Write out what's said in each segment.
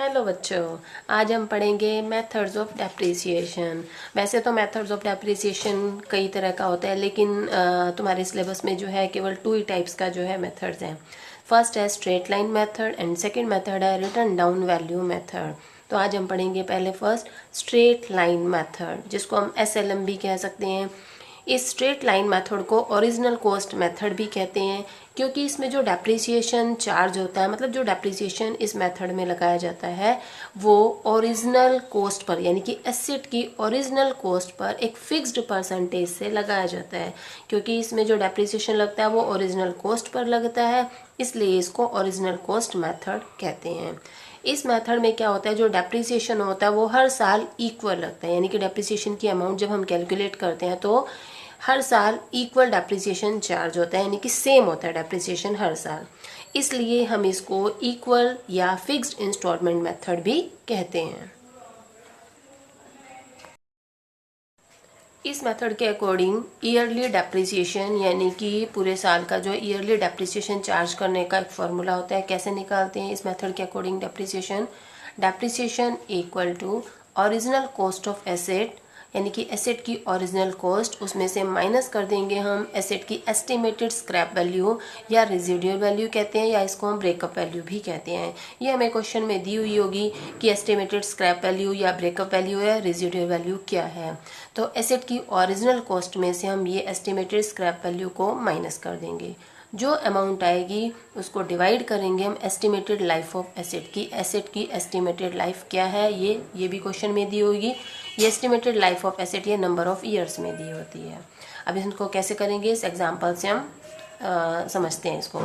Hello बच्चों, आज हम पढ़ेंगे मेथड्स ऑफ डेप्रिसिएशन। वैसे तो मेथड्स ऑफ डेप्रिसिएशन कई तरह का होता है, लेकिन तुम्हारे सिलेबस में जो है केवल 2 ही टाइप्स का जो है मेथड्स हैं। फर्स्ट है straight line method and second method है रिटर्न डाउन वैल्यू मेथड। तो आज हम पढ़ेंगे पहले फर्स्ट स्ट्रेट लाइन मेथड, जिसको हम SLM भी कह सकते हैं। इस स्ट्रेट लाइन मेथड को ओरिजिनल कॉस्ट मेथड भी कहते हैं, क्योंकि इसमें जो डेप्रिसिएशन चार्ज होता है, मतलब जो डेप्रिसिएशन इस मेथड में लगाया जाता है वो ओरिजिनल कॉस्ट पर, यानी कि एसेट की ओरिजिनल कॉस्ट पर एक फिक्स्ड परसेंटेज से लगाया जाता है। क्योंकि इसमें जो डेप्रिसिएशन लगता है वो ओरिजिनल कॉस्ट पर लगता है, इसलिए इसको ओरिजिनल कॉस्ट मेथड कहते हैं। इस मेथड में क्या होता है, जो डेप्रिसिएशन होता है वो हर साल इक्वल लगता है, यानी कि डेप्रिसिएशन की अमाउंट जब हम कैलकुलेट करते हैं तो हर साल इक्वल डेप्रिसिएशन चार्ज होता है, यानी कि सेम होता है डेप्रिसिएशन हर साल। इसलिए हम इसको इक्वल या फिक्स्ड इंस्टॉलमेंट मेथड भी कहते हैं। इस मेथड के अकॉर्डिंग ईयरली डेप्रिसिएशन, यानी कि पूरे साल का जो ईयरली डेप्रिसिएशन चार्ज करने का एक फॉर्मूला होता है। कैसे निकालते हैं इस मेथड के according depreciation equal to original cost of asset, यानी कि एसेट की ओरिजिनल कॉस्ट, उसमें से माइनस कर देंगे हम एसेट की एस्टिमेटेड स्क्रैप वैल्यू या रेजिडुअल वैल्यू कहते हैं, या इसको हम ब्रेकअप वैल्यू भी कहते हैं। ये हमें क्वेश्चन में दी हुई होगी कि एस्टिमेटेड स्क्रैप वैल्यू या ब्रेकअप वैल्यू या रेजिडुअल वैल्यू क्या है। तो एसेट की ओरिजिनल कॉस्ट में से हम ये एस्टिमेटेड स्क्रैप वैल्यू को माइनस कर देंगे। जो अमाउंट आएगी उसको डिवाइड करेंगे हम एस्टिमेटेड लाइफ ऑफ एसेट की। एसेट की एस्टिमेटेड लाइफ क्या है, ये भी क्वेश्चन में दी होगी। ये एस्टिमेटेड लाइफ ऑफ एसेट ये नंबर ऑफ ईयर्स में दी होती है। अब इसको कैसे करेंगे, इस एग्जांपल से हम समझते हैं इसको।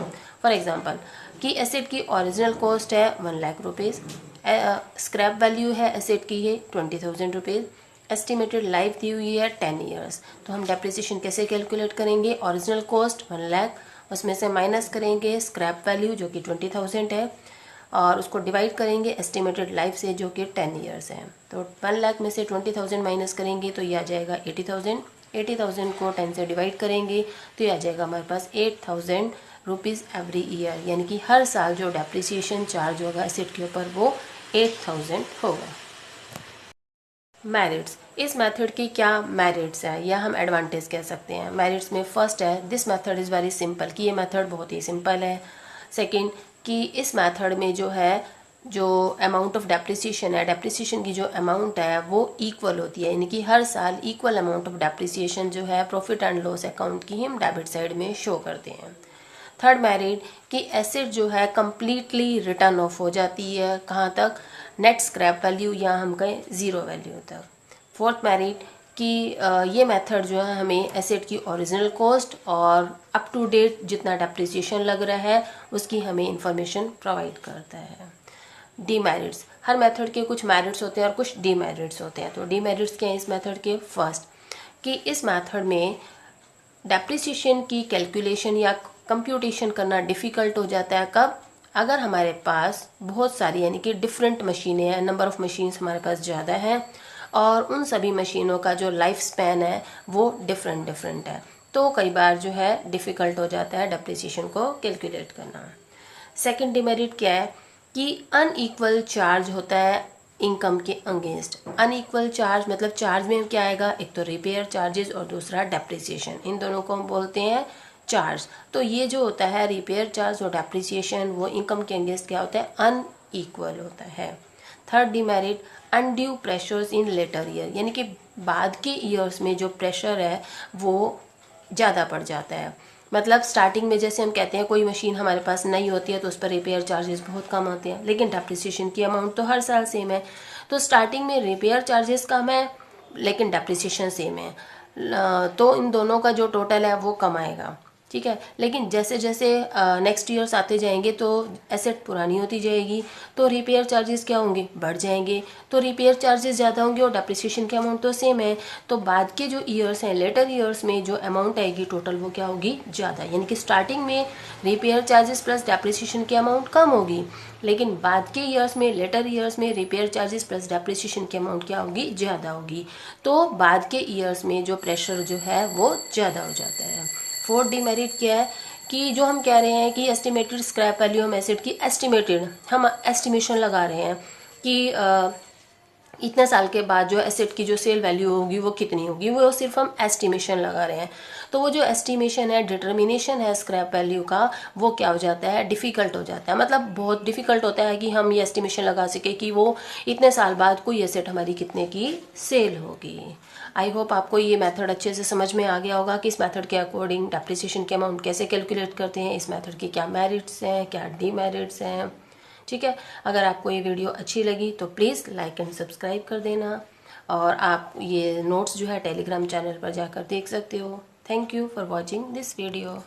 फॉर एग्जांपल कि एसेट की ओरिजिनल कॉस्ट है 1 लाख रुपीज़, स्क्रैप वैल्यू है एसेट की है 20,000 रुपीज़, एस्टिमेटेड लाइफ दी हुई है 10 ईयर्स। तो हम डेप्रिसिएशन कैसे कैलकुलेट करेंगे, ओरिजिनल कॉस्ट 1 लाख, उसमें से माइनस करेंगे स्क्रैप वैल्यू जो कि 20,000 है, और उसको डिवाइड करेंगे एस्टिमेटेड लाइफ से जो कि 10 ईयर्स है। तो 1 लाख में से 20,000 माइनस करेंगे तो ये आ जाएगा 80,000। 80,000 को 10 से डिवाइड करेंगे तो ये आ जाएगा हमारे पास 8,000 रुपीज़ एवरी ईयर, यानी कि हर साल जो डेप्रिसिएशन चार्ज होगा एसेट के ऊपर वो 8,000 होगा। मेरिट्स, इस मेथड की क्या मेरिट्स है या हम एडवांटेज कह सकते हैं। मेरिट्स में फर्स्ट है this method is very simple, कि ये मेथड बहुत ही सिंपल है। सेकंड कि इस मेथड में जो है जो अमाउंट ऑफ डेप्रिसिएशन है, डेप्रिसिएशन की जो अमाउंट है वो इक्वल होती है, यानी कि हर साल इक्वल अमाउंट ऑफ डेप्रिसिएशन जो है प्रॉफिट एंड लॉस अकाउंट की हम डेबिट साइड में शो करते हैं। थर्ड मेरिट कि एसेट जो है कम्प्लीटली रिटर्न ऑफ हो जाती है, कहाँ तक, नेट स्क्रैप वैल्यू या हम कहें ज़ीरो वैल्यू तक। फोर्थ मेरिट कि ये मेथड जो है हमें एसेट की ओरिजिनल कॉस्ट और अप टू डेट जितना डेप्रिसिएशन लग रहा है उसकी हमें इंफॉर्मेशन प्रोवाइड करता है। डीमेरिट्स, हर मेथड के कुछ मेरिट्स होते हैं और कुछ डीमेरिट्स होते हैं। तो डीमेरिट्स क्या है इस मेथड के, फर्स्ट कि इस मेथड में डेप्रिसिएशन की कैलकुलेशन या कंप्यूटेशन करना डिफ़िकल्ट हो जाता है। कब, अगर हमारे पास बहुत सारी यानी कि डिफरेंट मशीनें हैं, नंबर ऑफ़ मशीन्स हमारे पास ज़्यादा हैं और उन सभी मशीनों का जो लाइफ स्पैन है वो डिफरेंट है, तो कई बार जो है डिफ़िकल्ट हो जाता है डेप्रिसिएशन को कैलकुलेट करना। सेकंड डिमेरिट क्या है कि अनइक्वल चार्ज होता है इनकम के अगेंस्ट। अनइक्वल चार्ज मतलब चार्ज में क्या आएगा, एक तो रिपेयर चार्जेस और दूसरा डेप्रिसिएशन, इन दोनों को हम बोलते हैं चार्ज। तो ये जो होता है रिपेयर चार्ज और डेप्रिसिएशन वो इनकम के अगेंस्ट क्या होता है, अनइक्वल होता है। थर्ड डिमेरिट अनड्यू प्रेशर्स इन लेटर ईयर, यानी कि बाद के ईयर्स में जो प्रेशर है वो ज़्यादा पड़ जाता है। मतलब स्टार्टिंग में जैसे हम कहते हैं कोई मशीन हमारे पास नई होती है तो उस पर रिपेयर चार्जेस बहुत कम होते हैं, लेकिन डेप्रिसिएशन की अमाउंट तो हर साल सेम है। तो स्टार्टिंग में रिपेयर चार्जेस कम है लेकिन डेप्रिसिएशन सेम है, तो इन दोनों का जो टोटल है वो कम आएगा, ठीक है। लेकिन जैसे जैसे नेक्स्ट ईयर्स आते जाएंगे तो एसेट पुरानी होती जाएगी तो रिपेयर चार्जेस क्या होंगे, बढ़ जाएंगे। तो रिपेयर चार्जेस ज़्यादा होंगे और डेप्रिसिएशन की अमाउंट तो सेम है, तो बाद के जो ईयर्स हैं लेटर ईयर्स में जो अमाउंट आएगी टोटल वो क्या होगी, ज़्यादा। यानी कि स्टार्टिंग में रिपेयर चार्जेस प्लस डेप्रिसिएशन की अमाउंट कम होगी, लेकिन बाद के ईयर्स में लेटर ईयर्स में रिपेयर चार्जेस प्लस डेप्रिसिएशन की अमाउंट क्या होगी, ज़्यादा होगी। तो बाद के ईयर्स में जो प्रेशर जो है वो ज़्यादा हो जाता है। फोर्थ डिमेरिट क्या है कि जो हम कह रहे हैं कि एस्टिमेटेड स्क्रैप वैल्यू हम एसेट की एस्टिमेटेड हम एस्टिमेशन लगा रहे हैं, कि इतने साल के बाद जो एसेट की जो सेल वैल्यू होगी वो कितनी होगी, वो सिर्फ हम एस्टिमेशन लगा रहे हैं। तो वो जो एस्टिमेशन है, डिटर्मिनेशन है स्क्रैप वैल्यू का, वो क्या हो जाता है, डिफ़िकल्ट हो जाता है। मतलब बहुत डिफ़िकल्ट होता है कि हम ये एस्टिमेशन लगा सके कि वो इतने साल बाद कोई एसेट हमारी कितने की सेल होगी। आई होप आपको ये मेथड अच्छे से समझ में आ गया होगा कि इस मेथड के अकॉर्डिंग डेप्रिसिएशन के अमाउंट कैसे कैलकुलेट करते हैं, इस मेथड की क्या मेरिट्स हैं, क्या डीमेरिट्स हैं। ठीक है, अगर आपको ये वीडियो अच्छी लगी तो प्लीज़ लाइक एंड सब्सक्राइब कर देना, और आप ये नोट्स जो है टेलीग्राम चैनल पर जाकर देख सकते हो। Thank you for watching this video.